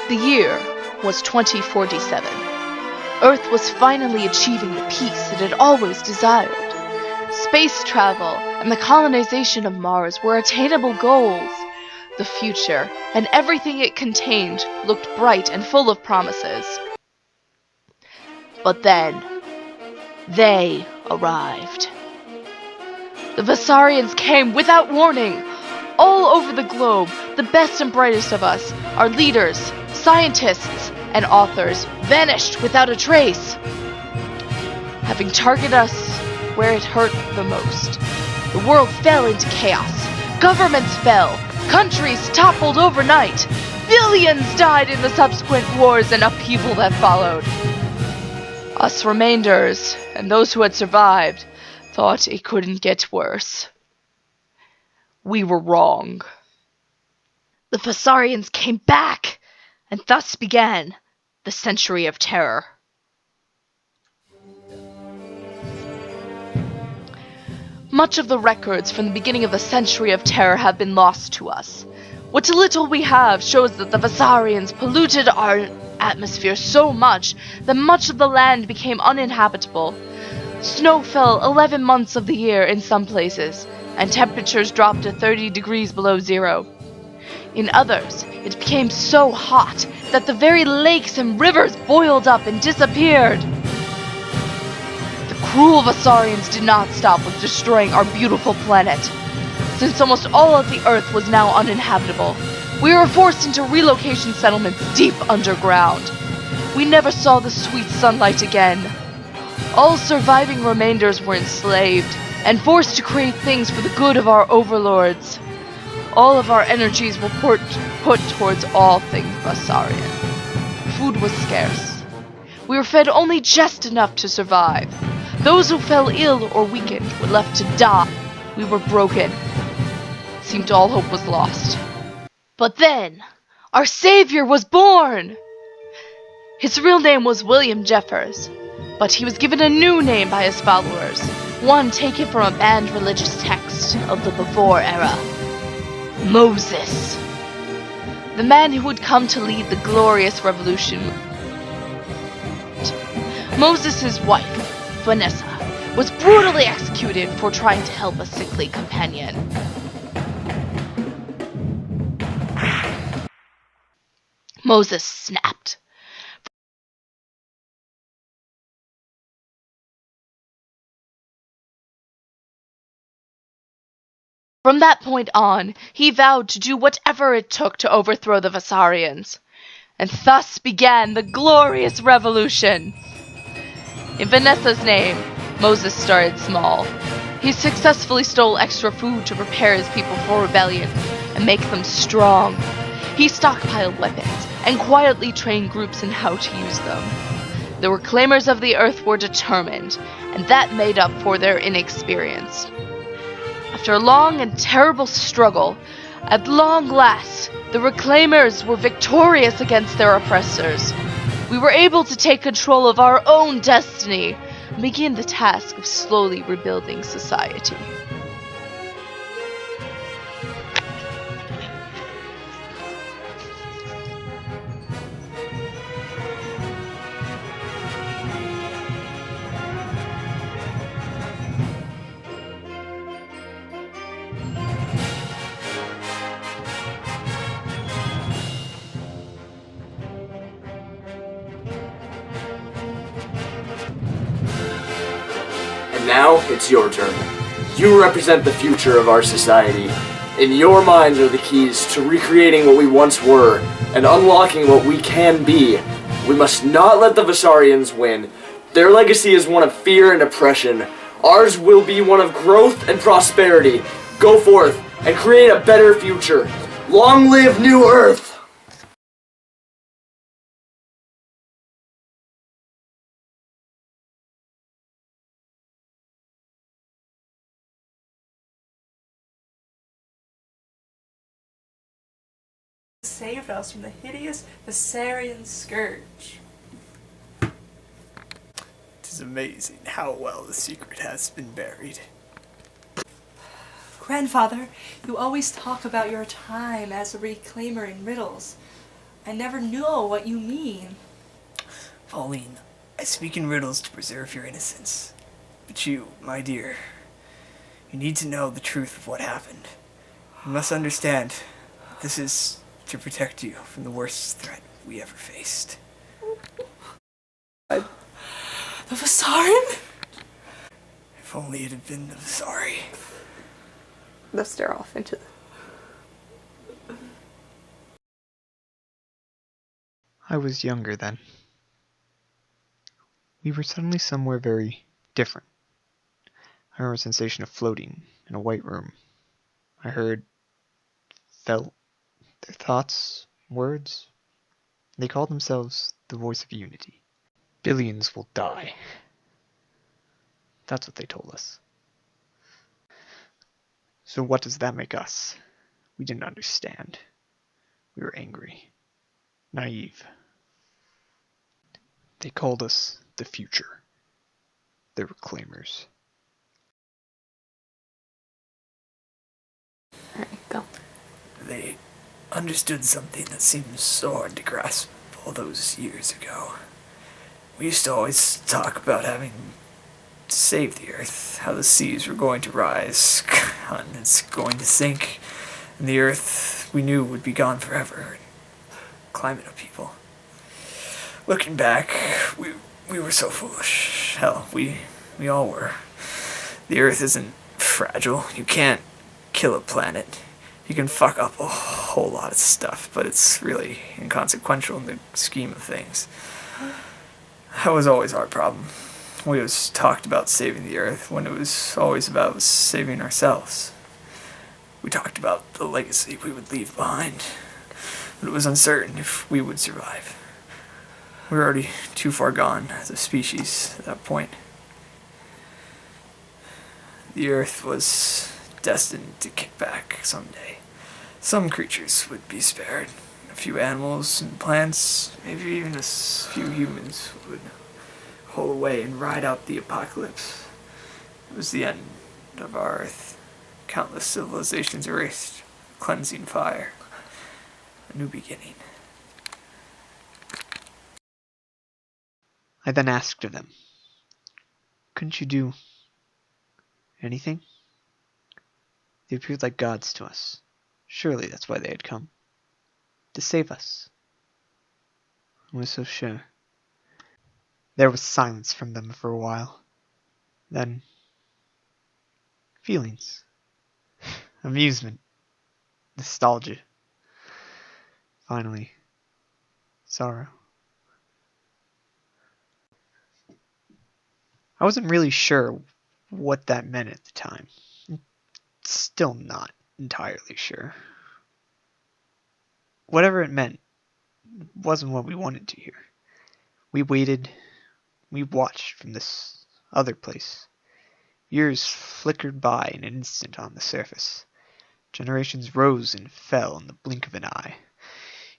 The year was 2047. Earth was finally achieving the peace it had always desired. Space travel and the colonization of Mars were attainable goals. The future and everything it contained looked bright and full of promises. But then, they arrived. The Vasarians came without warning. All over the globe, the best and brightest of us, our leaders, scientists, and authors, vanished without a trace. Having targeted us where it hurt the most, the world fell into chaos. Governments fell. Countries toppled overnight. Billions died in the subsequent wars and upheaval that followed. Us remainders, and those who had survived, thought it couldn't get worse. We were wrong. The Vasarians came back, and thus began the Century of Terror. Much of the records from the beginning of the Century of Terror have been lost to us. What little we have shows that the Vasarians polluted our atmosphere so much that much of the land became uninhabitable. Snow fell 11 months of the year in some places, and temperatures dropped to 30 degrees below zero. In others, it became so hot that the very lakes and rivers boiled up and disappeared. The cruel Vasarians did not stop with destroying our beautiful planet. Since almost all of the Earth was now uninhabitable, we were forced into relocation settlements deep underground. We never saw the sweet sunlight again. All surviving remainders were enslaved and forced to create things for the good of our overlords. All of our energies were put towards all things Vasarian. Food was scarce. We were fed only just enough to survive. Those who fell ill or weakened were left to die. We were broken. It seemed all hope was lost. But then, our savior was born! His real name was William Jeffers, but he was given a new name by his followers, one taken from a banned religious text of the before era. Moses. The man who would come to lead the glorious revolution. Moses' wife, Vanessa, was brutally executed for trying to help a sickly companion. Moses snapped. From that point on, he vowed to do whatever it took to overthrow the Vasarians. And thus began the glorious revolution. In Vanessa's name, Moses started small. He successfully stole extra food to prepare his people for rebellion and make them strong. He stockpiled weapons and quietly trained groups in how to use them. The reclaimers of the earth were determined, and that made up for their inexperience. After a long and terrible struggle, at long last, the reclaimers were victorious against their oppressors. We were able to take control of our own destiny and begin the task of slowly rebuilding society. Now, it's your turn. You represent the future of our society. In your minds are the keys to recreating what we once were, and unlocking what we can be. We must not let the Vasarians win. Their legacy is one of fear and oppression. Ours will be one of growth and prosperity. Go forth and create a better future. Long live New Earth! Saved us from the hideous Vasarian scourge. It is amazing how well the secret has been buried. Grandfather, you always talk about your time as a reclaimer in riddles. I never know what you mean. Pauline, I speak in riddles to preserve your innocence. But you, my dear, you need to know the truth of what happened. You must understand that this is to protect you from the worst threat we ever faced. The Vasarian? If only it had been the Vasari. They'll stare off into I was younger then. We were suddenly somewhere very different. I remember a sensation of floating in a white room. I felt their thoughts, words. They called themselves the voice of unity. Billions will die. That's what they told us. So what does that make us? We didn't understand. We were angry, naive. They called us the future. The reclaimers. Alright, go. They understood something that seemed so hard to grasp all those years ago. We used to always talk about having to save the Earth, how the seas were going to rise, continents going to sink, and the Earth we knew would be gone forever. Climate upheaval. Looking back, we were so foolish. Hell, we all were. The Earth isn't fragile. You can't kill a planet. You can fuck up a whole lot of stuff, but it's really inconsequential in the scheme of things. That was always our problem. We always talked about saving the Earth when it was always about saving ourselves. We talked about the legacy we would leave behind, but it was uncertain if we would survive. We were already too far gone as a species at that point. The Earth was destined to kick back someday. Some creatures would be spared. A few animals and plants, maybe even a few humans would haul away and ride out the apocalypse. It was the end of our Earth. Countless civilizations erased. Cleansing fire. A new beginning. I then asked of them, couldn't you do anything? They appeared like gods to us. Surely that's why they had come. To save us. I was so sure. There was silence from them for a while. Then, feelings. Amusement. Nostalgia. Finally, sorrow. I wasn't really sure what that meant at the time. Still not entirely sure. Whatever it meant wasn't what we wanted to hear. We waited. We watched from this other place. Years flickered by in an instant on the surface. Generations rose and fell in the blink of an eye.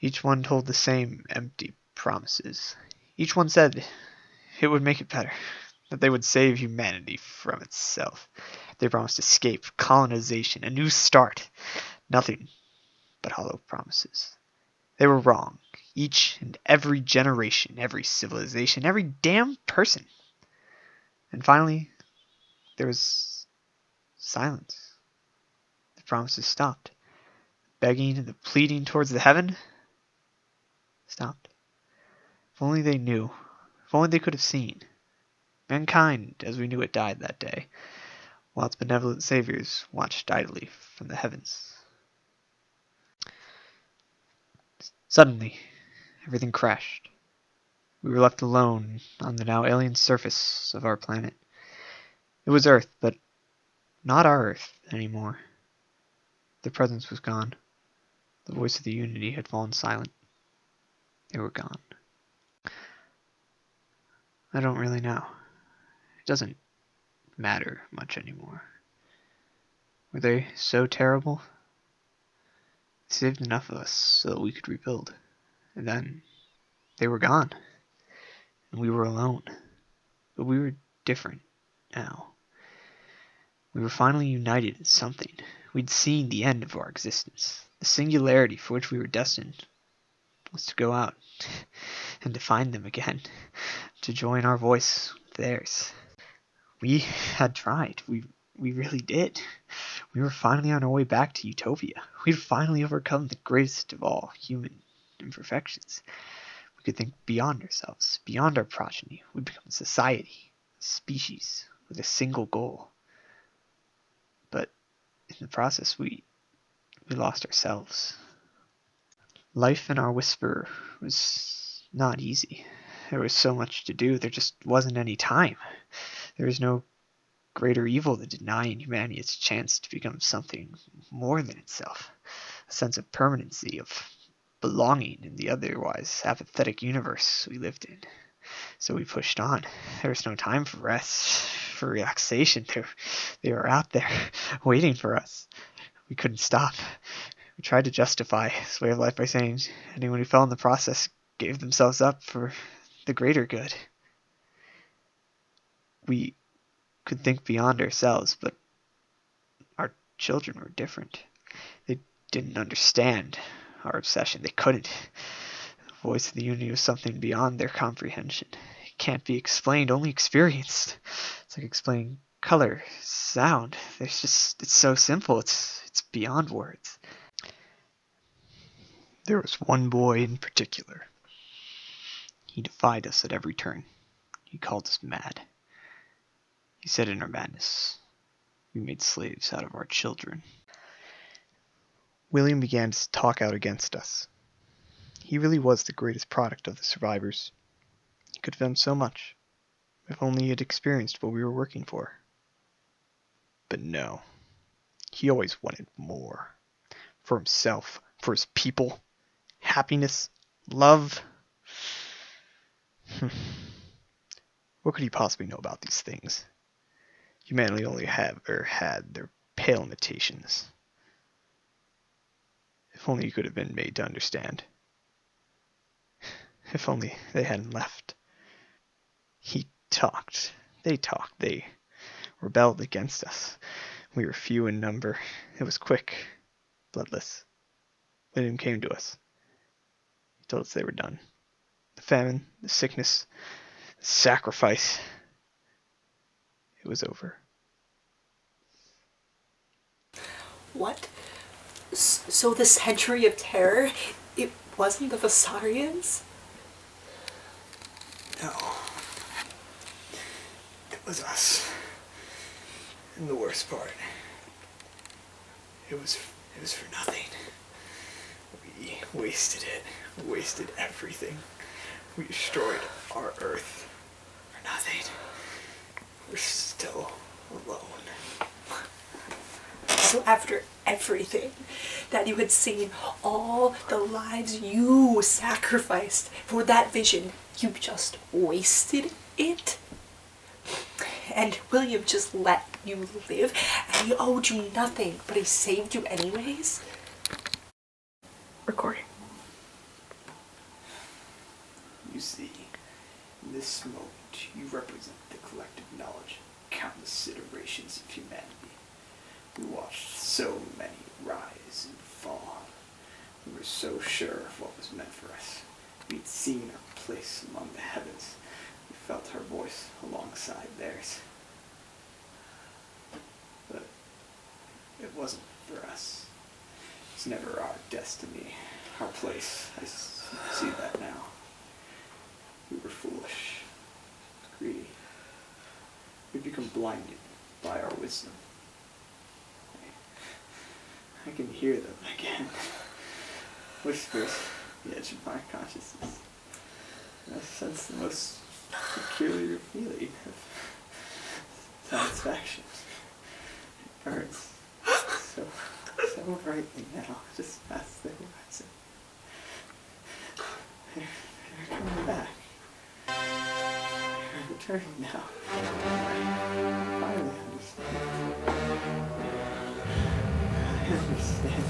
Each one told the same empty promises. Each one said it would make it better, that they would save humanity from itself. They promised escape, colonization, a new start. Nothing but hollow promises. They were wrong. Each and every generation, every civilization, every damn person. And finally, there was silence. The promises stopped. The begging and the pleading towards the heaven stopped. If only they knew. If only they could have seen. Mankind, as we knew it, died that day, while its benevolent saviors watched idly from the heavens. Suddenly, everything crashed. We were left alone on the now alien surface of our planet. It was Earth, but not our Earth anymore. Their presence was gone. The voice of the Unity had fallen silent. They were gone. I don't really know. It doesn't matter much anymore. Were they so terrible? They saved enough of us so that we could rebuild. And then they were gone. And we were alone. But we were different now. We were finally united in something. We'd seen the end of our existence. The singularity for which we were destined. was to go out and to find them again, to join our voice with theirs. We had tried. We really did. We were finally on our way back to utopia. We had finally overcome the greatest of all human imperfections. We could think beyond ourselves, beyond our progeny. We'd become a society, a species, with a single goal. But in the process, we lost ourselves. Life in our whisper was not easy. There was so much to do, there just wasn't any time. There was no greater evil than denying humanity its chance to become something more than itself. A sense of permanency, of belonging in the otherwise apathetic universe we lived in. So we pushed on. There was no time for rest, for relaxation. They were out there, waiting for us. We couldn't stop. We tried to justify this way of life by saying anyone who fell in the process gave themselves up for the greater good. We could think beyond ourselves, but our children were different. They didn't understand our obsession. They couldn't. The voice of the unity was something beyond their comprehension. It can't be explained, only experienced. It's like explaining color, sound. It's so simple. It's beyond words. There was one boy in particular. He defied us at every turn. He called us mad. He said in our madness, we made slaves out of our children. William began to talk out against us. He really was the greatest product of the survivors. He could have done so much, if only he had experienced what we were working for. But no, he always wanted more. For himself, for his people, happiness, love. What could he possibly know about these things? Humanity only had their pale imitations. If only he could have been made to understand. If only they hadn't left. He talked. They talked. They rebelled against us. We were few in number. It was quick, bloodless. William came to us. He told us they were done. The famine, the sickness, the sacrifice. It was over. What? So the century of terror, it wasn't the Vasarians? No. It was us. And the worst part, it was for nothing. We wasted it. We wasted everything. We destroyed our Earth for nothing. We're still alone. So after everything that you had seen, all the lives you sacrificed for that vision, you just wasted it? And William just let you live, and he owed you nothing, but he saved you anyways? Recording. You see, in this moment, you represent the collective knowledge of countless iterations of humanity. We watched so many rise and fall. We were so sure of what was meant for us. We'd seen our place among the heavens. We felt our voice alongside theirs. But it wasn't for us. It's never our destiny, our place. I see that now. We were foolish, greedy. We'd become blinded by our wisdom. I can hear them again. Whispers at the edge of my consciousness. And I sense the most peculiar feeling of satisfaction. It burns so brightly now, just past the horizon. They're coming back. They're returning now. I finally understand. I understand.